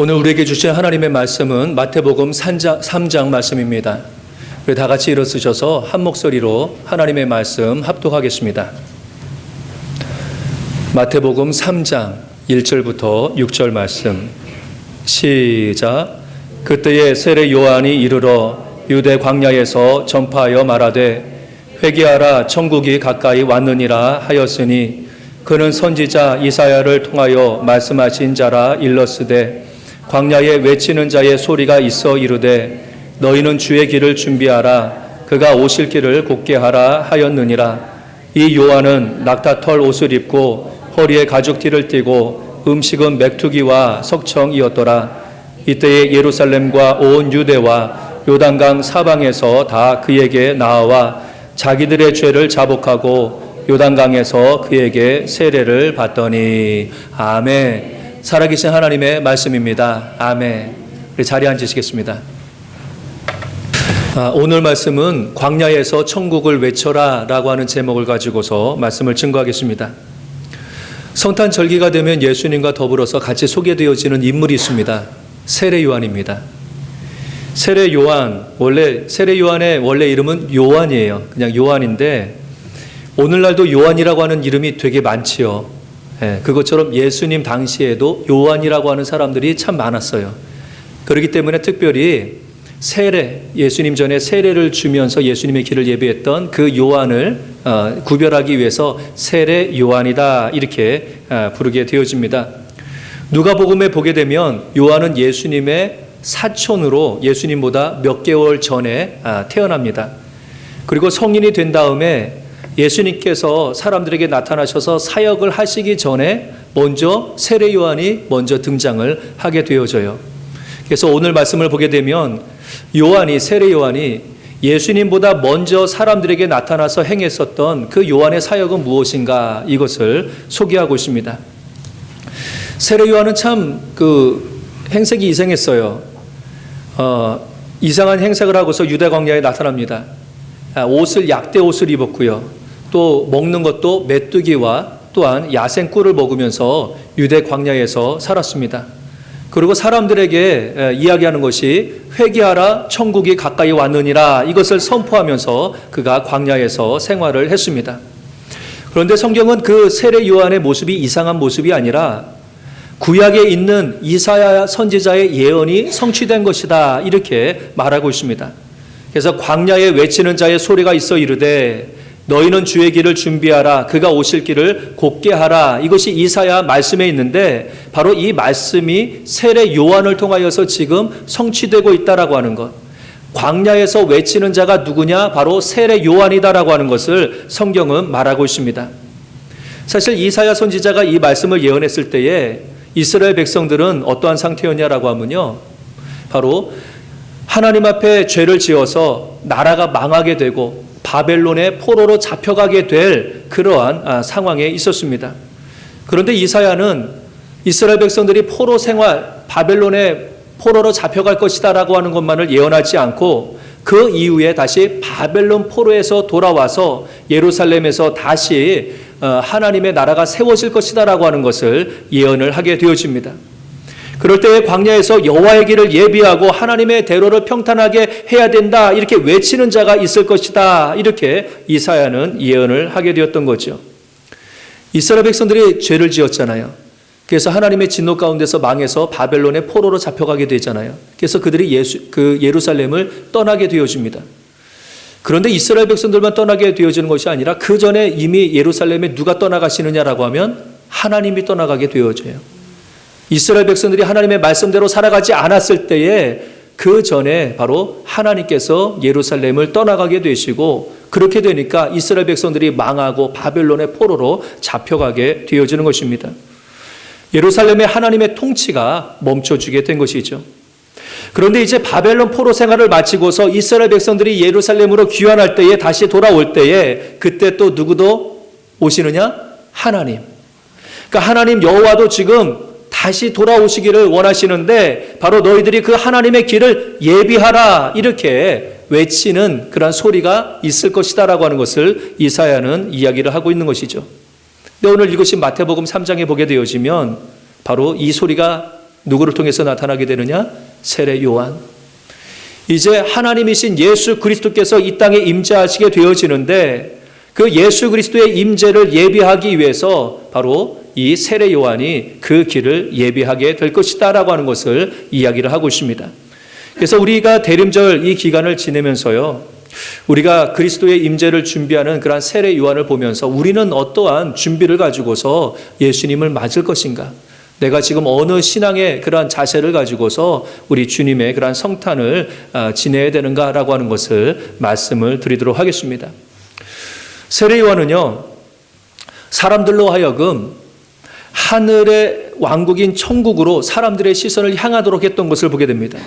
오늘 우리에게 주신 하나님의 말씀은 마태복음 3장 말씀입니다. 우리 다 같이 일어서셔서 한 목소리로 하나님의 말씀 합독하겠습니다. 마태복음 3장 1절부터 6절 말씀 시작. 그때에 세례 요한이 이르러 유대 광야에서 전파하여 말하되 회개하라 천국이 가까이 왔느니라 하였으니 그는 선지자 이사야를 통하여 말씀하신 자라 일렀으되 광야에 외치는 자의 소리가 있어 이르되 너희는 주의 길을 준비하라 그가 오실 길을 곧게 하라 하였느니라. 이 요한은 낙타털 옷을 입고 허리에 가죽띠를 띠고 음식은 메뚜기와 석청이었더라. 이때에 예루살렘과 온 유대와 요단강 사방에서 다 그에게 나와 자기들의 죄를 자복하고 요단강에서 그에게 세례를 받더니. 아멘. 살아계신 하나님의 말씀입니다. 아멘. 우리 자리에 앉으시겠습니다. 오늘 말씀은 광야에서 천국을 외쳐라 라고 하는 제목을 가지고서 말씀을 증거하겠습니다. 성탄 절기가 되면 예수님과 더불어서 같이 소개되어지는 인물이 있습니다. 세례 요한입니다. 세례 요한, 세례 요한의 원래 이름은 요한이에요. 그냥 요한인데 오늘날도 요한이라고 하는 이름이 되게 많지요. 그것처럼 예수님 당시에도 요한이라고 하는 사람들이 참 많았어요. 그렇기 때문에 특별히 예수님 전에 세례를 주면서 예수님의 길을 예비했던 그 요한을 구별하기 위해서 세례 요한이다 이렇게 부르게 되어집니다. 누가복음에 보게 되면 요한은 예수님의 사촌으로 예수님보다 몇 개월 전에 태어납니다. 그리고 성인이 된 다음에 예수님께서 사람들에게 나타나셔서 사역을 하시기 전에 먼저 세례 요한이 먼저 등장을 하게 되어져요. 그래서 오늘 말씀을 보게 되면 세례 요한이 예수님보다 먼저 사람들에게 나타나서 행했었던 그 요한의 사역은 무엇인가 이것을 소개하고 있습니다. 세례 요한은 참 행색이 이상했어요. 이상한 행색을 하고서 유대 광야에 나타납니다. 약대 옷을 입었고요. 또 먹는 것도 메뚜기와 또한 야생 꿀을 먹으면서 유대 광야에서 살았습니다. 그리고 사람들에게 이야기하는 것이 회개하라 천국이 가까이 왔느니라 이것을 선포하면서 그가 광야에서 생활을 했습니다. 그런데 성경은 그 세례 요한의 모습이 이상한 모습이 아니라 구약에 있는 이사야 선지자의 예언이 성취된 것이다 이렇게 말하고 있습니다. 그래서 광야에 외치는 자의 소리가 있어 이르되 너희는 주의 길을 준비하라 그가 오실 길을 곧게 하라. 이것이 이사야 말씀에 있는데 바로 이 말씀이 세례 요한을 통하여서 지금 성취되고 있다라고 하는 것. 광야에서 외치는 자가 누구냐? 바로 세례 요한이다라고 하는 것을 성경은 말하고 있습니다. 사실 이사야 선지자가 이 말씀을 예언했을 때에 이스라엘 백성들은 어떠한 상태였냐라고 하면요, 바로 하나님 앞에 죄를 지어서 나라가 망하게 되고 바벨론의 포로로 잡혀가게 될 그러한 상황에 있었습니다. 그런데 이사야는 이스라엘 백성들이 포로 생활, 바벨론의 포로로 잡혀갈 것이다 라고 하는 것만을 예언하지 않고 그 이후에 다시 바벨론 포로에서 돌아와서 예루살렘에서 다시 하나님의 나라가 세워질 것이다 라고 하는 것을 예언을 하게 되어집니다. 그럴 때 광야에서 여호와의 길을 예비하고 하나님의 대로를 평탄하게 해야 된다 이렇게 외치는 자가 있을 것이다 이렇게 이사야는 예언을 하게 되었던 거죠. 이스라엘 백성들이 죄를 지었잖아요. 그래서 하나님의 진노 가운데서 망해서 바벨론의 포로로 잡혀가게 되잖아요. 그래서 그들이 예루살렘을 떠나게 되어집니다. 그런데 이스라엘 백성들만 떠나게 되어지는 것이 아니라 그 전에 이미 예루살렘에 누가 떠나가시느냐라고 하면 하나님이 떠나가게 되어져요. 이스라엘 백성들이 하나님의 말씀대로 살아가지 않았을 때에 그 전에 바로 하나님께서 예루살렘을 떠나가게 되시고 그렇게 되니까 이스라엘 백성들이 망하고 바벨론의 포로로 잡혀가게 되어지는 것입니다. 예루살렘의 하나님의 통치가 멈춰지게 된 것이죠. 그런데 이제 바벨론 포로 생활을 마치고서 이스라엘 백성들이 예루살렘으로 귀환할 때에 다시 돌아올 때에 그때 또 누구도 오시느냐? 하나님. 그러니까 하나님 여호와도 지금 다시 돌아오시기를 원하시는데 바로 너희들이 그 하나님의 길을 예비하라 이렇게 외치는 그런 소리가 있을 것이다 라고 하는 것을 이사야는 이야기를 하고 있는 것이죠. 근데 오늘 읽으신 마태복음 3장에 보게 되어지면 바로 이 소리가 누구를 통해서 나타나게 되느냐? 세례 요한. 이제 하나님이신 예수 그리스도께서 이 땅에 임재하시게 되어지는데 그 예수 그리스도의 임재를 예비하기 위해서 바로 이 세례 요한이 그 길을 예비하게 될 것이다라고 하는 것을 이야기를 하고 있습니다. 그래서 우리가 대림절 이 기간을 지내면서요, 우리가 그리스도의 임재를 준비하는 그러한 세례 요한을 보면서 우리는 어떠한 준비를 가지고서 예수님을 맞을 것인가? 내가 지금 어느 신앙의 그러한 자세를 가지고서 우리 주님의 그러한 성탄을 지내야 되는가라고 하는 것을 말씀을 드리도록 하겠습니다. 세례 요한은요, 사람들로 하여금 하늘의 왕국인 천국으로 사람들의 시선을 향하도록 했던 것을 보게 됩니다.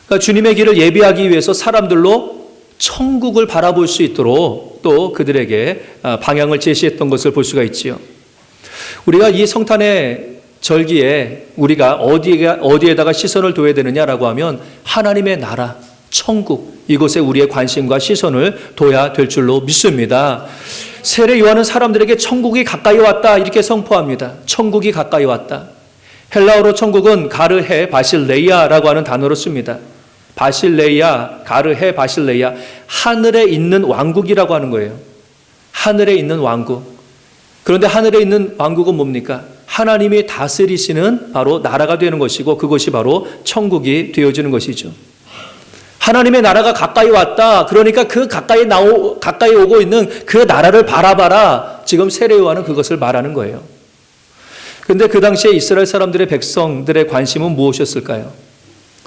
그러니까 주님의 길을 예비하기 위해서 사람들로 천국을 바라볼 수 있도록 또 그들에게 방향을 제시했던 것을 볼 수가 있지요. 우리가 이 성탄의 절기에 우리가 어디에다가 시선을 둬야 되느냐라고 하면 하나님의 나라, 천국, 이곳에 우리의 관심과 시선을 둬야 될 줄로 믿습니다. 세례 요한은 사람들에게 천국이 가까이 왔다 이렇게 선포합니다. 천국이 가까이 왔다. 헬라어로 천국은 가르헤 바실레이아라고 하는 단어로 씁니다. 바실레이아, 가르헤 바실레이아, 하늘에 있는 왕국이라고 하는 거예요. 하늘에 있는 왕국. 그런데 하늘에 있는 왕국은 뭡니까? 하나님이 다스리시는 바로 나라가 되는 것이고 그것이 바로 천국이 되어지는 것이죠. 하나님의 나라가 가까이 왔다. 그러니까 그 가까이 오고 있는 그 나라를 바라봐라. 지금 세례 요한은 그것을 말하는 거예요. 그런데 그 당시에 이스라엘 사람들의 백성들의 관심은 무엇이었을까요?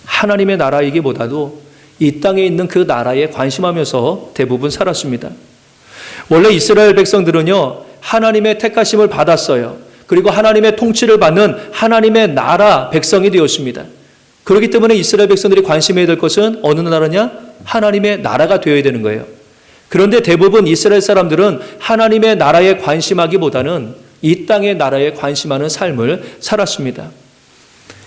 하나님의 나라이기보다도 이 땅에 있는 그 나라에 관심하면서 대부분 살았습니다. 원래 이스라엘 백성들은요, 하나님의 택하심을 받았어요. 그리고 하나님의 통치를 받는 하나님의 나라 백성이 되었습니다. 그렇기 때문에 이스라엘 백성들이 관심해야 될 것은 어느 나라냐? 하나님의 나라가 되어야 되는 거예요. 그런데 대부분 이스라엘 사람들은 하나님의 나라에 관심하기보다는 이 땅의 나라에 관심하는 삶을 살았습니다.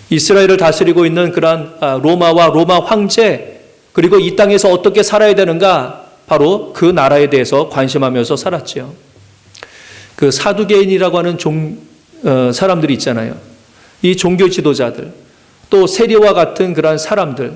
이스라엘을 다스리고 있는 그러한 로마와 로마 황제, 그리고 이 땅에서 어떻게 살아야 되는가, 바로 그 나라에 대해서 관심하면서 살았죠. 그 사두개인이라고 하는 사람들이 있잖아요. 이 종교 지도자들, 또 세리와 같은 그러한 사람들,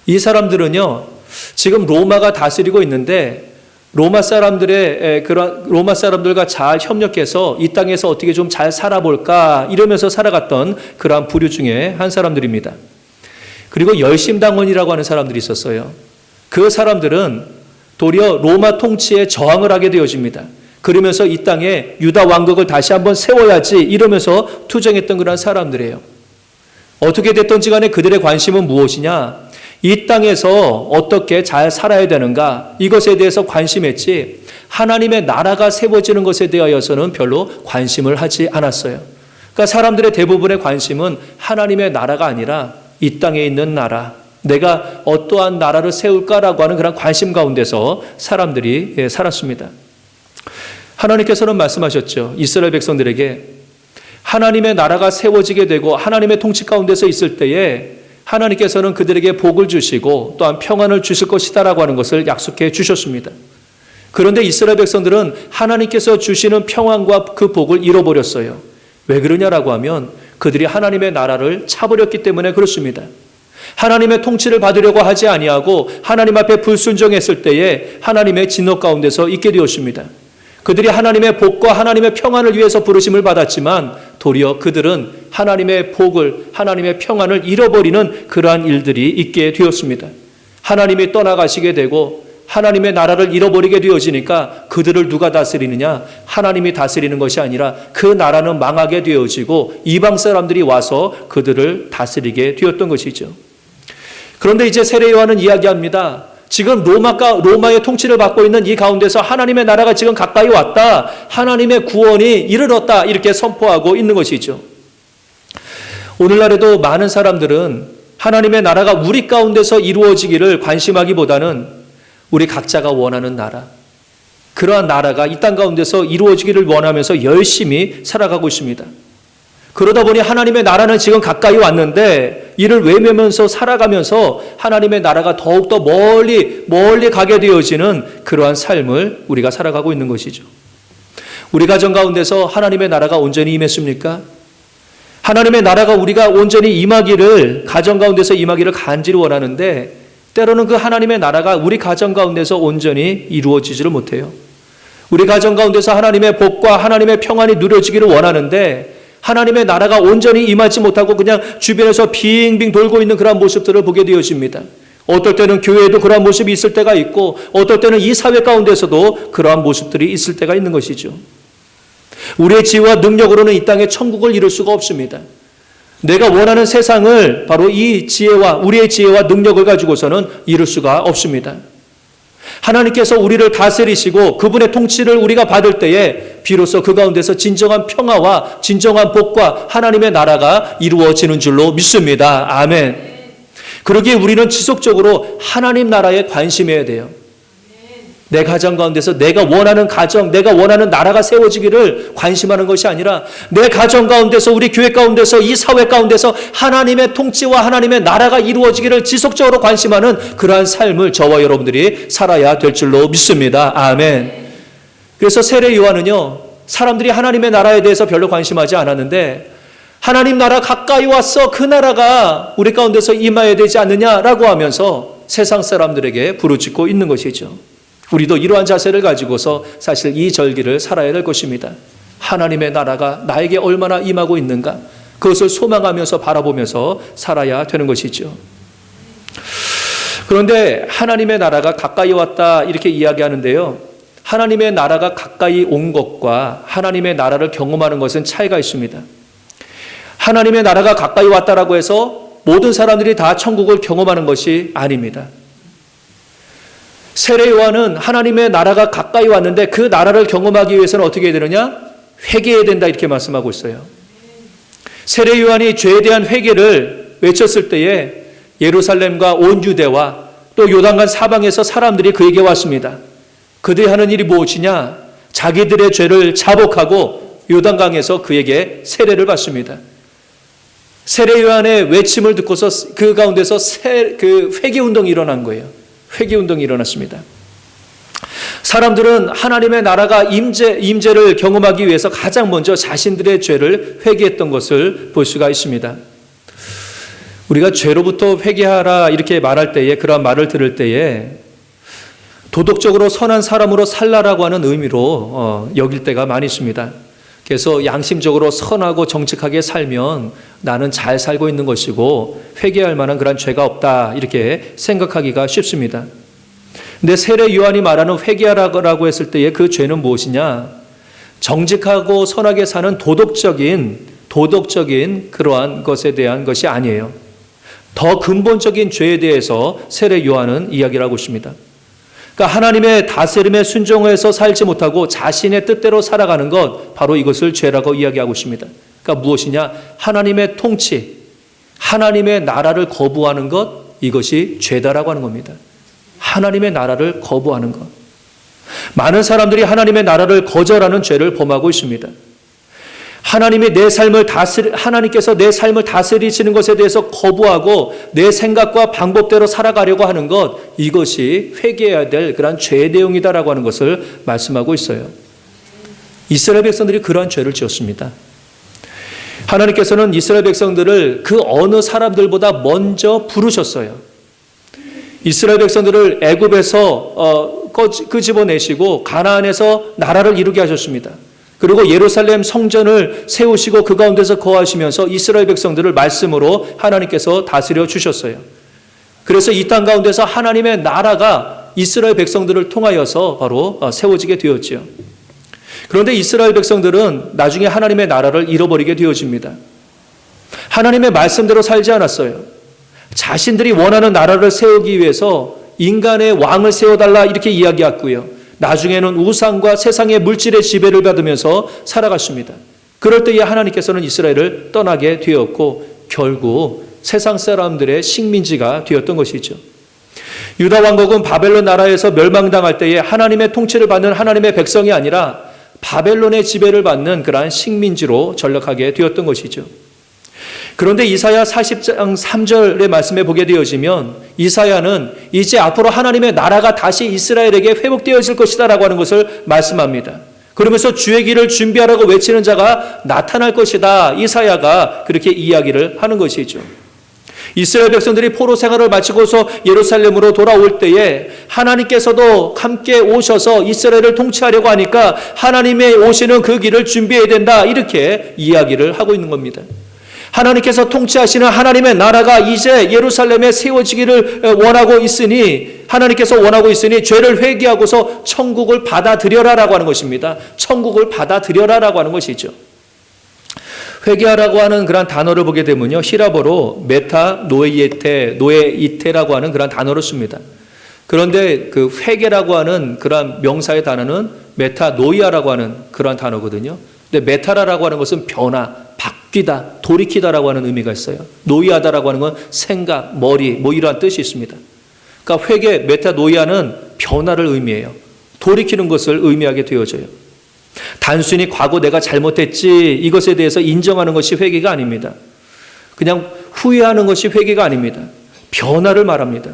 이 사람들은요, 지금 로마가 다스리고 있는데 로마 사람들과 잘 협력해서 이 땅에서 어떻게 좀 잘 살아볼까 이러면서 살아갔던 그러한 부류 중에 한 사람들입니다. 그리고 열심당원이라고 하는 사람들이 있었어요. 그 사람들은 도리어 로마 통치에 저항을 하게 되어집니다. 그러면서 이 땅에 유다 왕국을 다시 한번 세워야지 이러면서 투쟁했던 그런 사람들이에요. 어떻게 됐든지 간에 그들의 관심은 무엇이냐? 이 땅에서 어떻게 잘 살아야 되는가? 이것에 대해서 관심했지 하나님의 나라가 세워지는 것에 대하여서는 별로 관심을 하지 않았어요. 그러니까 사람들의 대부분의 관심은 하나님의 나라가 아니라 이 땅에 있는 나라, 내가 어떠한 나라를 세울까라고 하는 그런 관심 가운데서 사람들이 살았습니다. 하나님께서는 말씀하셨죠. 이스라엘 백성들에게 하나님의 나라가 세워지게 되고 하나님의 통치 가운데서 있을 때에 하나님께서는 그들에게 복을 주시고 또한 평안을 주실 것이다라고 하는 것을 약속해 주셨습니다. 그런데 이스라엘 백성들은 하나님께서 주시는 평안과 그 복을 잃어버렸어요. 왜 그러냐라고 하면 그들이 하나님의 나라를 차버렸기 때문에 그렇습니다. 하나님의 통치를 받으려고 하지 아니하고 하나님 앞에 불순종했을 때에 하나님의 진노 가운데서 있게 되었습니다. 그들이 하나님의 복과 하나님의 평안을 위해서 부르심을 받았지만 도리어 그들은 하나님의 복을, 하나님의 평안을 잃어버리는 그러한 일들이 있게 되었습니다. 하나님이 떠나가시게 되고 하나님의 나라를 잃어버리게 되어지니까 그들을 누가 다스리느냐? 하나님이 다스리는 것이 아니라 그 나라는 망하게 되어지고 이방 사람들이 와서 그들을 다스리게 되었던 것이죠. 그런데 이제 세례 요한은 이야기합니다. 지금 로마의 통치를 받고 있는 이 가운데서 하나님의 나라가 지금 가까이 왔다. 하나님의 구원이 이르렀다. 이렇게 선포하고 있는 것이죠. 오늘날에도 많은 사람들은 하나님의 나라가 우리 가운데서 이루어지기를 관심하기보다는 우리 각자가 원하는 나라, 그러한 나라가 이 땅 가운데서 이루어지기를 원하면서 열심히 살아가고 있습니다. 그러다 보니 하나님의 나라는 지금 가까이 왔는데 이를 외면하면서 살아가면서 하나님의 나라가 더욱더 멀리 가게 되어지는 그러한 삶을 우리가 살아가고 있는 것이죠. 우리 가정 가운데서 하나님의 나라가 온전히 임했습니까? 하나님의 나라가 우리가 온전히 임하기를, 가정 가운데서 임하기를 간절히 원하는데 때로는 그 하나님의 나라가 우리 가정 가운데서 온전히 이루어지지를 못해요. 우리 가정 가운데서 하나님의 복과 하나님의 평안이 누려지기를 원하는데 하나님의 나라가 온전히 임하지 못하고 그냥 주변에서 빙빙 돌고 있는 그런 모습들을 보게 되어집니다. 어떨 때는 교회에도 그러한 모습이 있을 때가 있고 어떨 때는 이 사회 가운데서도 그러한 모습들이 있을 때가 있는 것이죠. 우리의 지혜와 능력으로는 이 땅에 천국을 이룰 수가 없습니다. 내가 원하는 세상을 바로 이 지혜와 우리의 지혜와 능력을 가지고서는 이룰 수가 없습니다. 하나님께서 우리를 다스리시고 그분의 통치를 우리가 받을 때에 비로소 그 가운데서 진정한 평화와 진정한 복과 하나님의 나라가 이루어지는 줄로 믿습니다. 아멘. 그러기에 우리는 지속적으로 하나님 나라에 관심해야 돼요. 내 가정 가운데서 내가 원하는 가정, 내가 원하는 나라가 세워지기를 관심하는 것이 아니라 내 가정 가운데서 우리 교회 가운데서 이 사회 가운데서 하나님의 통치와 하나님의 나라가 이루어지기를 지속적으로 관심하는 그러한 삶을 저와 여러분들이 살아야 될 줄로 믿습니다. 아멘. 그래서 세례 요한은요, 사람들이 하나님의 나라에 대해서 별로 관심하지 않았는데 하나님 나라 가까이 왔어, 그 나라가 우리 가운데서 임해야 되지 않느냐라고 하면서 세상 사람들에게 부르짖고 있는 것이죠. 우리도 이러한 자세를 가지고서 사실 이 절기를 살아야 될 것입니다. 하나님의 나라가 나에게 얼마나 임하고 있는가, 그것을 소망하면서 바라보면서 살아야 되는 것이죠. 그런데 하나님의 나라가 가까이 왔다 이렇게 이야기하는데요, 하나님의 나라가 가까이 온 것과 하나님의 나라를 경험하는 것은 차이가 있습니다. 하나님의 나라가 가까이 왔다라고 해서 모든 사람들이 다 천국을 경험하는 것이 아닙니다. 세례 요한은 하나님의 나라가 가까이 왔는데 그 나라를 경험하기 위해서는 어떻게 해야 되느냐? 회개해야 된다 이렇게 말씀하고 있어요. 세례 요한이 죄에 대한 회개를 외쳤을 때에 예루살렘과 온 유대와 또 요단강 사방에서 사람들이 그에게 왔습니다. 그들이 하는 일이 무엇이냐? 자기들의 죄를 자복하고 요단강에서 그에게 세례를 받습니다. 세례 요한의 외침을 듣고서 그 가운데서 회개 운동이 일어난 거예요. 회개 운동이 일어났습니다. 사람들은 하나님의 나라가 임재를 경험하기 위해서 가장 먼저 자신들의 죄를 회개했던 것을 볼 수가 있습니다. 우리가 죄로부터 회개하라 이렇게 말할 때에, 그러한 말을 들을 때에 도덕적으로 선한 사람으로 살라라고 하는 의미로 여길 때가 많이 있습니다. 그래서 양심적으로 선하고 정직하게 살면 나는 잘 살고 있는 것이고 회개할 만한 그런 죄가 없다 이렇게 생각하기가 쉽습니다. 근데 세례 요한이 말하는 회개하라고 했을 때의 그 죄는 무엇이냐? 정직하고 선하게 사는 도덕적인 그러한 것에 대한 것이 아니에요. 더 근본적인 죄에 대해서 세례 요한은 이야기를 하고 있습니다. 그러니까 하나님의 다스림에 순종해서 살지 못하고 자신의 뜻대로 살아가는 것, 바로 이것을 죄라고 이야기하고 있습니다. 그러니까 무엇이냐? 하나님의 통치, 하나님의 나라를 거부하는 것, 이것이 죄다라고 하는 겁니다. 하나님의 나라를 거부하는 것. 많은 사람들이 하나님의 나라를 거절하는 죄를 범하고 있습니다. 하나님께서 내 삶을 다스리시는 것에 대해서 거부하고 내 생각과 방법대로 살아가려고 하는 것, 이것이 회개해야 될 그런 죄의 내용이다라고 하는 것을 말씀하고 있어요. 이스라엘 백성들이 그러한 죄를 지었습니다. 하나님께서는 이스라엘 백성들을 그 어느 사람들보다 먼저 부르셨어요. 이스라엘 백성들을 애굽에서 끄집어내시고 가나안에서 나라를 이루게 하셨습니다. 그리고 예루살렘 성전을 세우시고 그 가운데서 거하시면서 이스라엘 백성들을 말씀으로 하나님께서 다스려 주셨어요. 그래서 이 땅 가운데서 하나님의 나라가 이스라엘 백성들을 통하여서 바로 세워지게 되었지요. 그런데 이스라엘 백성들은 나중에 하나님의 나라를 잃어버리게 되어집니다. 하나님의 말씀대로 살지 않았어요. 자신들이 원하는 나라를 세우기 위해서 인간의 왕을 세워달라 이렇게 이야기했고요. 나중에는 우상과 세상의 물질의 지배를 받으면서 살아갔습니다. 그럴 때에 하나님께서는 이스라엘을 떠나게 되었고 결국 세상 사람들의 식민지가 되었던 것이죠. 유다 왕국은 바벨론 나라에서 멸망당할 때에 하나님의 통치를 받는 하나님의 백성이 아니라 바벨론의 지배를 받는 그러한 식민지로 전락하게 되었던 것이죠. 그런데 이사야 40장 3절의 말씀에 보게 되어지면 이사야는 이제 앞으로 하나님의 나라가 다시 이스라엘에게 회복되어질 것이다 라고 하는 것을 말씀합니다. 그러면서 주의 길을 준비하라고 외치는 자가 나타날 것이다. 이사야가 그렇게 이야기를 하는 것이죠. 이스라엘 백성들이 포로 생활을 마치고서 예루살렘으로 돌아올 때에 하나님께서도 함께 오셔서 이스라엘을 통치하려고 하니까 하나님의 오시는 그 길을 준비해야 된다. 이렇게 이야기를 하고 있는 겁니다. 하나님께서 통치하시는 하나님의 나라가 이제 예루살렘에 세워지기를 원하고 있으니, 하나님께서 원하고 있으니 죄를 회개하고서 천국을 받아들여라라고 하는 것입니다. 천국을 받아들여라라고 하는 것이죠. 회개하라고 하는 그런 단어를 보게 되면요, 히라보로 메타 노에이테라고 하는 그런 단어를 씁니다. 그런데 그 회개라고 하는 그런 명사의 단어는 메타노이아라고 하는 그런 단어거든요. 근데 메타라라고 하는 것은 변화, 바뀌다, 돌이키다라고 하는 의미가 있어요. 노이아다라고 하는 건 생각, 머리, 뭐 이러한 뜻이 있습니다. 그러니까 회개, 메타노이아는 변화를 의미해요. 돌이키는 것을 의미하게 되어져요. 단순히 과거 내가 잘못했지 이것에 대해서 인정하는 것이 회개가 아닙니다. 그냥 후회하는 것이 회개가 아닙니다. 변화를 말합니다.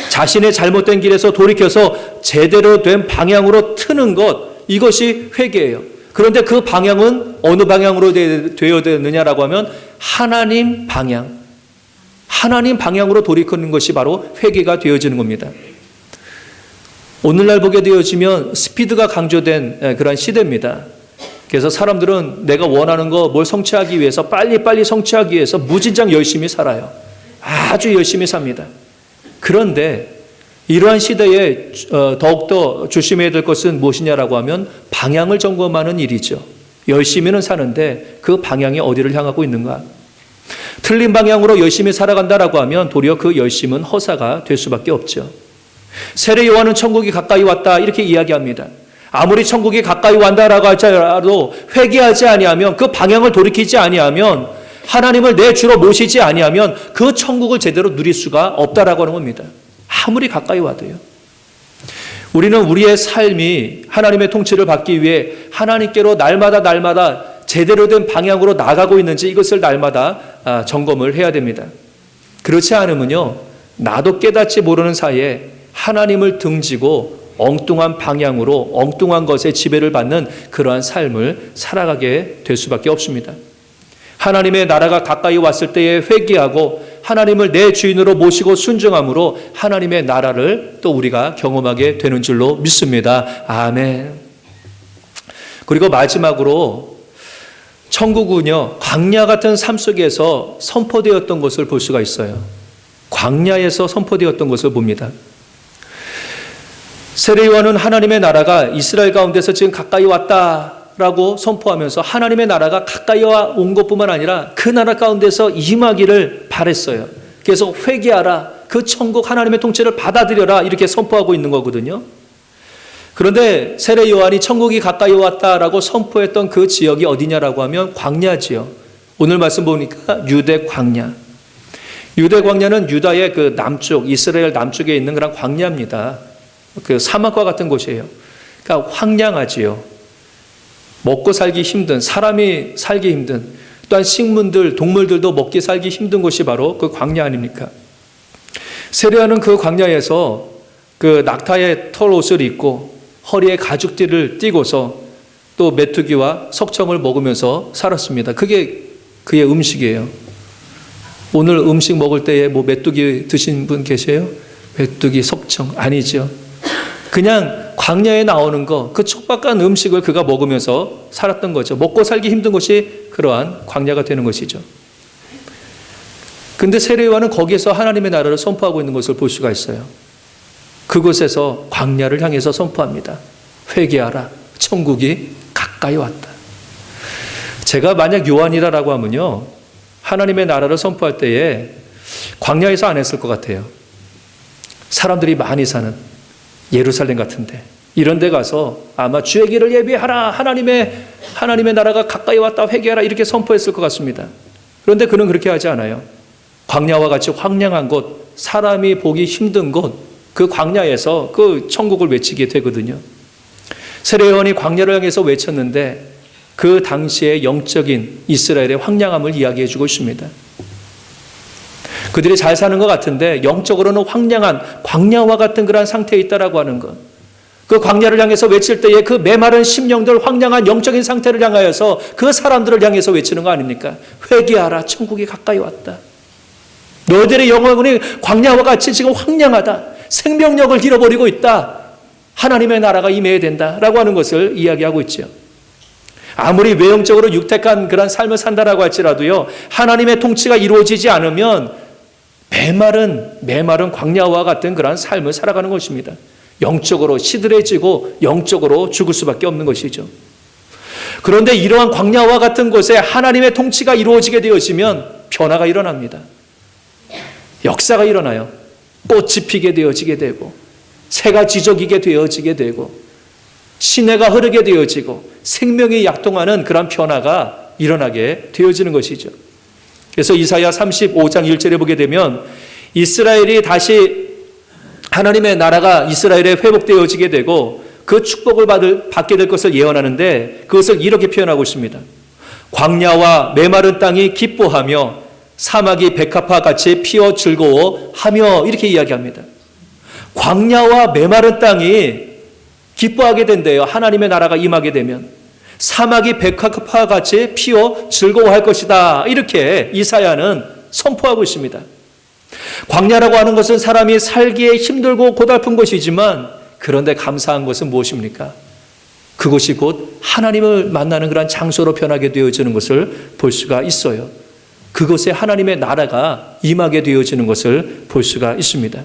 자신의 잘못된 길에서 돌이켜서 제대로 된 방향으로 트는 것, 이것이 회개예요. 그런데 그 방향은 어느 방향으로 되어야 되느냐라고 하면 하나님 방향, 하나님 방향으로 돌이키는 것이 바로 회개가 되어지는 겁니다. 오늘날 보게 되어지면 스피드가 강조된 그런 시대입니다. 그래서 사람들은 내가 원하는 거 뭘 성취하기 위해서 빨리빨리 성취하기 위해서 무진장 열심히 살아요. 아주 열심히 삽니다. 그런데 이러한 시대에 더욱더 조심해야 될 것은 무엇이냐라고 하면 방향을 점검하는 일이죠. 열심히는 사는데 그 방향이 어디를 향하고 있는가? 틀린 방향으로 열심히 살아간다라고 하면 도리어 그 열심은 허사가 될 수밖에 없죠. 세례 요한은 천국이 가까이 왔다 이렇게 이야기합니다. 아무리 천국이 가까이 왔다라고 할지라도 회개하지 아니하면, 그 방향을 돌이키지 아니하면, 하나님을 내 주로 모시지 아니하면 그 천국을 제대로 누릴 수가 없다라고 하는 겁니다. 아무리 가까이 와도요. 우리는 우리의 삶이 하나님의 통치를 받기 위해 하나님께로 날마다 제대로 된 방향으로 나가고 있는지 이것을 날마다 점검을 해야 됩니다. 그렇지 않으면요, 나도 깨닫지 모르는 사이에 하나님을 등지고 엉뚱한 방향으로 엉뚱한 것에 지배를 받는 그러한 삶을 살아가게 될 수밖에 없습니다. 하나님의 나라가 가까이 왔을 때에 회개하고 하나님을 내 주인으로 모시고 순종함으로 하나님의 나라를 또 우리가 경험하게 되는 줄로 믿습니다. 아멘. 그리고 마지막으로 천국은요, 광야 같은 삶 속에서 선포되었던 것을 볼 수가 있어요. 광야에서 선포되었던 것을 봅니다. 세례 요한은 하나님의 나라가 이스라엘 가운데서 지금 가까이 왔다라고 선포하면서 하나님의 나라가 가까이 온 것뿐만 아니라 그 나라 가운데서 임하기를 바랬어요. 그래서 회개하라, 그 천국 하나님의 통치를 받아들여라 이렇게 선포하고 있는 거거든요. 그런데 세례 요한이 천국이 가까이 왔다라고 선포했던 그 지역이 어디냐라고 하면 광야지요. 오늘 말씀 보니까 유대 광야. 유대 광야는 유다의 그 남쪽, 이스라엘 남쪽에 있는 그런 광야입니다. 그 사막과 같은 곳이에요. 그러니까 황량하지요. 먹고 살기 힘든, 사람이 살기 힘든, 또한 식물들, 동물들도 먹기 살기 힘든 곳이 바로 그 광야 아닙니까? 세례요한은 그 광야에서 그 낙타의 털 옷을 입고 허리에 가죽띠를 띠고서 또 메뚜기와 석청을 먹으면서 살았습니다. 그게 그의 음식이에요. 오늘 음식 먹을 때에 뭐 메뚜기 드신 분 계세요? 메뚜기, 석청 아니죠. 그냥 광야에 나오는 거, 그 촉박한 음식을 그가 먹으면서 살았던 거죠. 먹고 살기 힘든 것이 그러한 광야가 되는 것이죠. 근데 세례 요한은 거기에서 하나님의 나라를 선포하고 있는 것을 볼 수가 있어요. 그곳에서 광야를 향해서 선포합니다. 회개하라, 천국이 가까이 왔다. 제가 만약 요한이라고 하면요, 하나님의 나라를 선포할 때에 광야에서 안 했을 것 같아요. 사람들이 많이 사는 예루살렘 같은데 이런 데 가서 아마 주의 길을 예비하라, 하나님의 나라가 가까이 왔다, 회개하라 이렇게 선포했을 것 같습니다. 그런데 그는 그렇게 하지 않아요. 광야와 같이 황량한 곳, 사람이 보기 힘든 곳, 그 광야에서 그 천국을 외치게 되거든요. 세례 요한이 광야를 향해서 외쳤는데 그 당시의 영적인 이스라엘의 황량함을 이야기해 주고 있습니다. 그들이 잘 사는 것 같은데 영적으로는 황량한 광야와 같은 그런 상태에 있다라고 하는 것. 그 광야를 향해서 외칠 때에 그 메마른 심령들, 황량한 영적인 상태를 향하여서 그 사람들을 향해서 외치는 거 아닙니까? 회개하라, 천국이 가까이 왔다. 너희들의 영혼이 광야와 같이 지금 황량하다. 생명력을 잃어버리고 있다. 하나님의 나라가 임해야 된다라고 하는 것을 이야기하고 있죠. 아무리 외형적으로 육택한 그런 삶을 산다라고 할지라도요, 하나님의 통치가 이루어지지 않으면 메마른 광야와 같은 그런 삶을 살아가는 것입니다. 영적으로 시들해지고 영적으로 죽을 수밖에 없는 것이죠. 그런데 이러한 광야와 같은 곳에 하나님의 통치가 이루어지게 되어지면 변화가 일어납니다. 역사가 일어나요. 꽃이 피게 되어지게 되고, 새가 지저귀게 되어지게 되고, 시내가 흐르게 되어지고, 생명이 약동하는 그런 변화가 일어나게 되어지는 것이죠. 그래서 이사야 35장 1절에 보게 되면 이스라엘이 다시 하나님의 나라가 이스라엘에 회복되어지게 되고 그 축복을 받게 될 것을 예언하는데, 그것을 이렇게 표현하고 있습니다. 광야와 메마른 땅이 기뻐하며 사막이 백합화 같이 피어 즐거워하며, 이렇게 이야기합니다. 광야와 메마른 땅이 기뻐하게 된대요. 하나님의 나라가 임하게 되면 사막이 백합화 같이 피어 즐거워할 것이다. 이렇게 이사야는 선포하고 있습니다. 광야라고 하는 것은 사람이 살기에 힘들고 고달픈 곳이지만, 그런데 감사한 것은 무엇입니까? 그곳이 곧 하나님을 만나는 그런 장소로 변하게 되어지는 것을 볼 수가 있어요. 그곳에 하나님의 나라가 임하게 되어지는 것을 볼 수가 있습니다.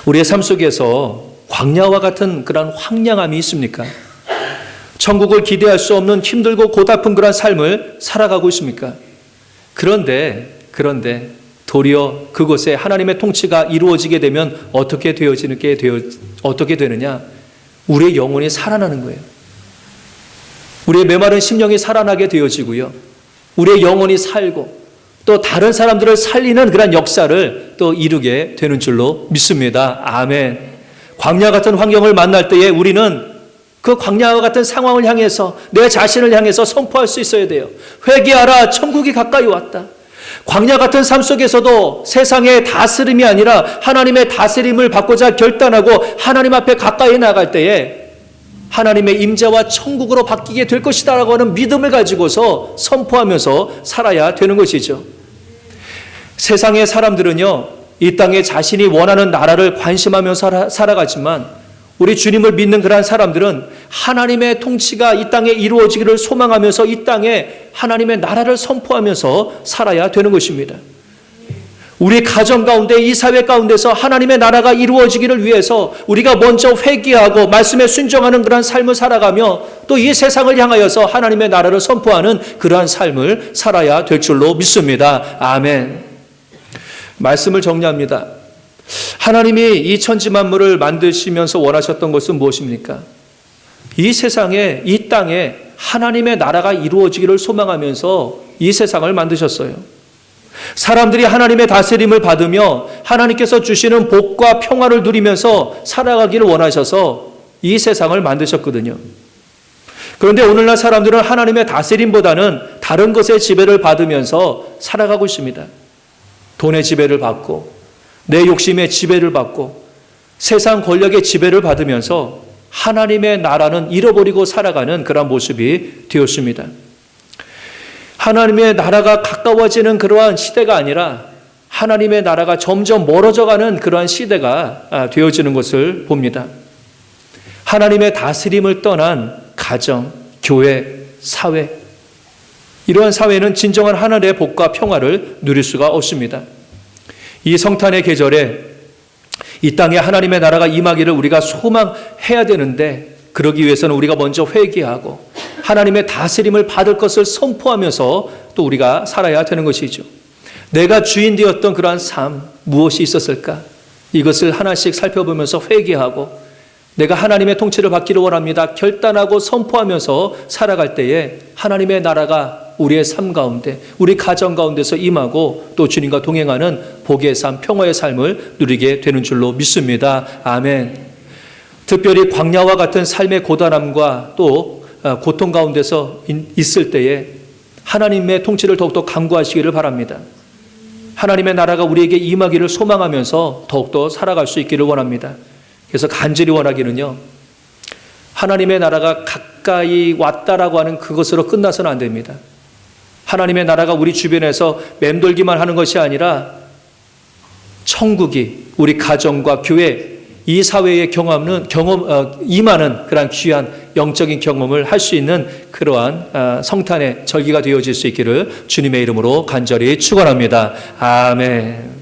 우리의 삶 속에서 광야와 같은 그런 황량함이 있습니까? 천국을 기대할 수 없는 힘들고 고달픈 그런 삶을 살아가고 있습니까? 그런데 도리어 그곳에 하나님의 통치가 이루어지게 되면 어떻게 되느냐? 우리의 영혼이 살아나는 거예요. 우리의 메마른 심령이 살아나게 되어지고요. 우리의 영혼이 살고 또 다른 사람들을 살리는 그런 역사를 또 이루게 되는 줄로 믿습니다. 아멘. 광야 같은 환경을 만날 때에 우리는 그 광야와 같은 상황을 향해서 내 자신을 향해서 선포할 수 있어야 돼요. 회개하라, 천국이 가까이 왔다. 광야 같은 삶 속에서도 세상의 다스림이 아니라 하나님의 다스림을 받고자 결단하고 하나님 앞에 가까이 나갈 때에 하나님의 임재와 천국으로 바뀌게 될 것이다 라고 하는 믿음을 가지고서 선포하면서 살아야 되는 것이죠. 세상의 사람들은요, 이 땅에 자신이 원하는 나라를 관심하면서 살아가지만 우리 주님을 믿는 그러한 사람들은 하나님의 통치가 이 땅에 이루어지기를 소망하면서 이 땅에 하나님의 나라를 선포하면서 살아야 되는 것입니다. 우리 가정 가운데, 이 사회 가운데서 하나님의 나라가 이루어지기를 위해서 우리가 먼저 회개하고 말씀에 순종하는 그러한 삶을 살아가며 또 이 세상을 향하여서 하나님의 나라를 선포하는 그러한 삶을 살아야 될 줄로 믿습니다. 아멘. 말씀을 정리합니다. 하나님이 이 천지 만물을 만드시면서 원하셨던 것은 무엇입니까? 이 세상에, 이 땅에 하나님의 나라가 이루어지기를 소망하면서 이 세상을 만드셨어요. 사람들이 하나님의 다스림을 받으며 하나님께서 주시는 복과 평화를 누리면서 살아가기를 원하셔서 이 세상을 만드셨거든요. 그런데 오늘날 사람들은 하나님의 다스림보다는 다른 것의 지배를 받으면서 살아가고 있습니다. 돈의 지배를 받고 내 욕심의 지배를 받고 세상 권력의 지배를 받으면서 하나님의 나라는 잃어버리고 살아가는 그런 모습이 되었습니다. 하나님의 나라가 가까워지는 그러한 시대가 아니라 하나님의 나라가 점점 멀어져가는 그러한 시대가 되어지는 것을 봅니다. 하나님의 다스림을 떠난 가정, 교회, 사회, 이러한 사회는 진정한 하늘의 복과 평화를 누릴 수가 없습니다. 이 성탄의 계절에 이 땅에 하나님의 나라가 임하기를 우리가 소망해야 되는데, 그러기 위해서는 우리가 먼저 회개하고 하나님의 다스림을 받을 것을 선포하면서 또 우리가 살아야 되는 것이죠. 내가 주인 되었던 그러한 삶, 무엇이 있었을까? 이것을 하나씩 살펴보면서 회개하고 내가 하나님의 통치를 받기를 원합니다. 결단하고 선포하면서 살아갈 때에 하나님의 나라가 우리의 삶 가운데, 우리 가정 가운데서 임하고 또 주님과 동행하는 복의 삶, 평화의 삶을 누리게 되는 줄로 믿습니다. 아멘. 특별히 광야와 같은 삶의 고단함과 또 고통 가운데서 있을 때에 하나님의 통치를 더욱더 간구하시기를 바랍니다. 하나님의 나라가 우리에게 임하기를 소망하면서 더욱더 살아갈 수 있기를 원합니다. 그래서 간절히 원하기는요, 하나님의 나라가 가까이 왔다라고 하는 그것으로 끝나서는 안 됩니다. 하나님의 나라가 우리 주변에서 맴돌기만 하는 것이 아니라 천국이 우리 가정과 교회, 이 사회에 임하는 그러한 귀한 영적인 경험을 할 수 있는 그러한 성탄의 절기가 되어질 수 있기를 주님의 이름으로 간절히 축원합니다. 아멘.